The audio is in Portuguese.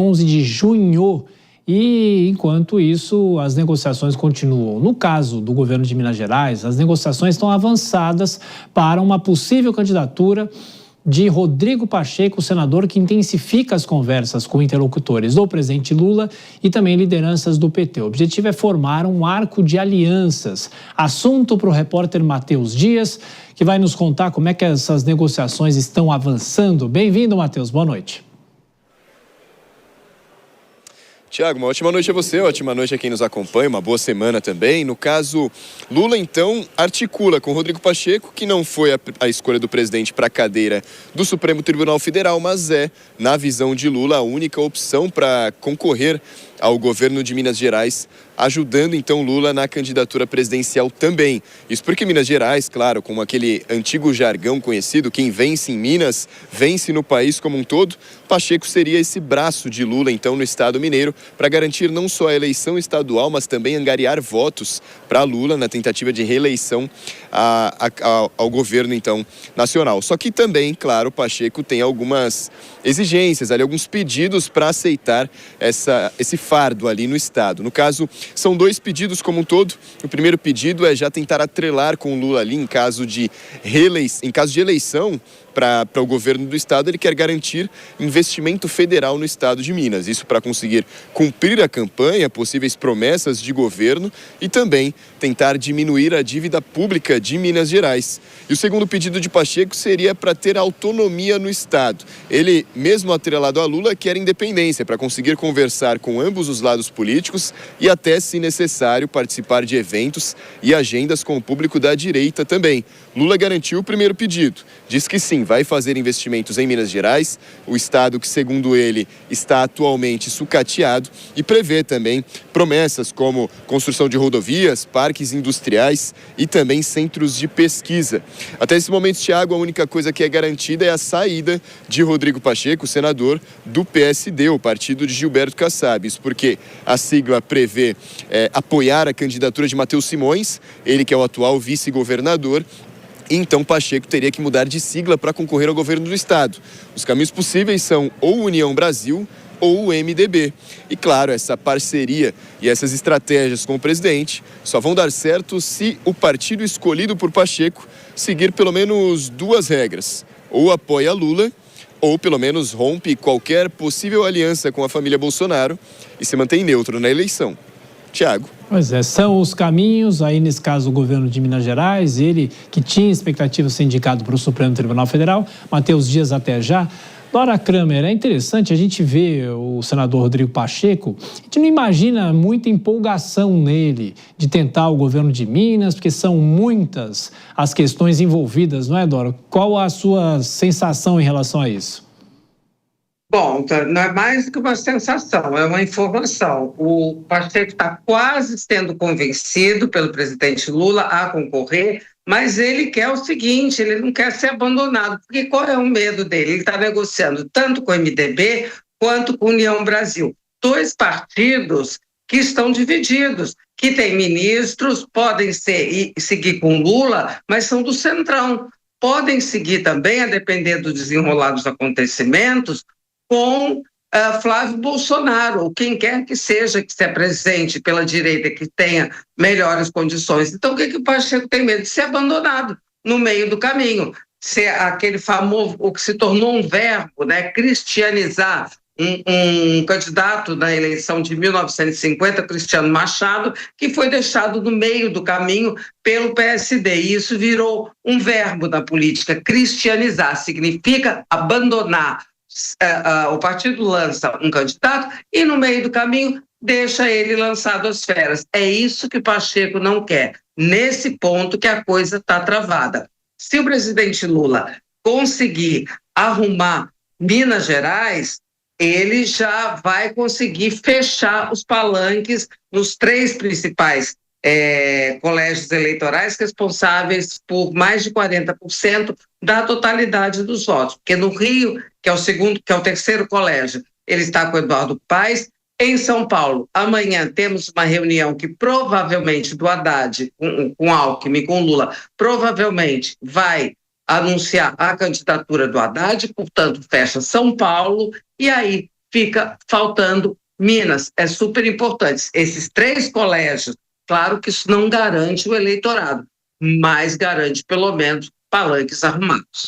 11 de junho. E, enquanto isso, as negociações continuam. No caso do governo de Minas Gerais, as negociações estão avançadas para uma possível candidatura de Rodrigo Pacheco, senador que intensifica as conversas com interlocutores do presidente Lula e também lideranças do PT. O objetivo é formar um arco de alianças. Assunto para o repórter Matheus Dias, que vai nos contar como é que essas negociações estão avançando. Bem-vindo, Matheus. Boa noite. Tiago, uma ótima noite a você, ótima noite a quem nos acompanha, uma boa semana também. No caso, Lula, então, articula com Rodrigo Pacheco, que não foi a escolha do presidente para a cadeira do Supremo Tribunal Federal, mas é, na visão de Lula, a única opção para concorrer ao governo de Minas Gerais, ajudando então Lula na candidatura presidencial também. Isso porque Minas Gerais, claro, com aquele antigo jargão conhecido, quem vence em Minas, vence no país como um todo. Pacheco seria esse braço de Lula então no estado mineiro para garantir não só a eleição estadual, mas também angariar votos para Lula na tentativa de reeleição ao governo então nacional. Só que também, claro, Pacheco tem algumas exigências, ali, alguns pedidos para aceitar esse fardo ali no estado. No caso, são dois pedidos como um todo. O primeiro pedido é já tentar atrelar com o Lula ali em caso de eleição para o governo do estado. Ele quer garantir investimento federal no estado de Minas. Isso para conseguir cumprir a campanha, possíveis promessas de governo e também tentar diminuir a dívida pública de Minas Gerais. E o segundo pedido de Pacheco seria para ter autonomia no estado. Ele, mesmo atrelado a Lula, quer independência para conseguir conversar com ambos os lados políticos e até, se necessário, participar de eventos e agendas com o público da direita também. Lula garantiu o primeiro pedido. Diz que sim, vai fazer investimentos em Minas Gerais, o estado que, segundo ele, está atualmente sucateado, e prevê também promessas como construção de rodovias, parques industriais e também centros de pesquisa. Até esse momento, Tiago, a única coisa que é garantida é a saída de Rodrigo Pacheco, senador do PSD, o partido de Gilberto Kassab. Isso porque a sigla prevê apoiar a candidatura de Matheus Simões, ele que é o atual vice-governador. Então Pacheco teria que mudar de sigla para concorrer ao governo do estado. Os caminhos possíveis são ou União Brasil ou o MDB. E claro, essa parceria e essas estratégias com o presidente só vão dar certo se o partido escolhido por Pacheco seguir pelo menos duas regras. Ou apoia Lula, ou pelo menos rompe qualquer possível aliança com a família Bolsonaro e se mantém neutro na eleição. Tiago. Pois é, são os caminhos, aí nesse caso o governo de Minas Gerais, ele que tinha expectativa de ser indicado para o Supremo Tribunal Federal, Matheus Dias até já. Dora Kramer, é interessante a gente ver o senador Rodrigo Pacheco, a gente não imagina muita empolgação nele de tentar o governo de Minas, porque são muitas as questões envolvidas, não é, Dora? Qual a sua sensação em relação a isso? Bom, não é mais do que uma sensação, é uma informação. O Pacheco está quase sendo convencido pelo presidente Lula a concorrer, mas ele quer o seguinte, ele não quer ser abandonado, porque qual é o medo dele? Ele está negociando tanto com o MDB quanto com a União Brasil. Dois partidos que estão divididos, que têm ministros, podem seguir com Lula, mas são do Centrão. Podem seguir também, a depender do desenrolar dos acontecimentos, com Flávio Bolsonaro, ou quem quer que seja que se apresente pela direita, que tenha melhores condições. Então, o que o Pacheco tem medo? De ser abandonado no meio do caminho, ser aquele famoso, o que se tornou um verbo, né, cristianizar um candidato na eleição de 1950, Cristiano Machado, que foi deixado no meio do caminho pelo PSD. E isso virou um verbo na política, cristianizar, significa abandonar. O partido lança um candidato e no meio do caminho deixa ele lançado às feras. É isso que Pacheco não quer. Nesse ponto que a coisa está travada. Se o presidente Lula conseguir arrumar Minas Gerais, ele já vai conseguir fechar os palanques nos três principais colégios eleitorais responsáveis por mais de 40% da totalidade dos votos. Porque no Rio, que é o terceiro colégio, ele está com o Eduardo Paes. Em São Paulo, amanhã temos uma reunião que provavelmente do Haddad, com Alckmin, com Lula, provavelmente vai anunciar a candidatura do Haddad, portanto, fecha São Paulo, e aí fica faltando Minas. É super importante. Esses 3 colégios, claro que isso não garante o eleitorado, mas garante pelo menos palanques arrumados.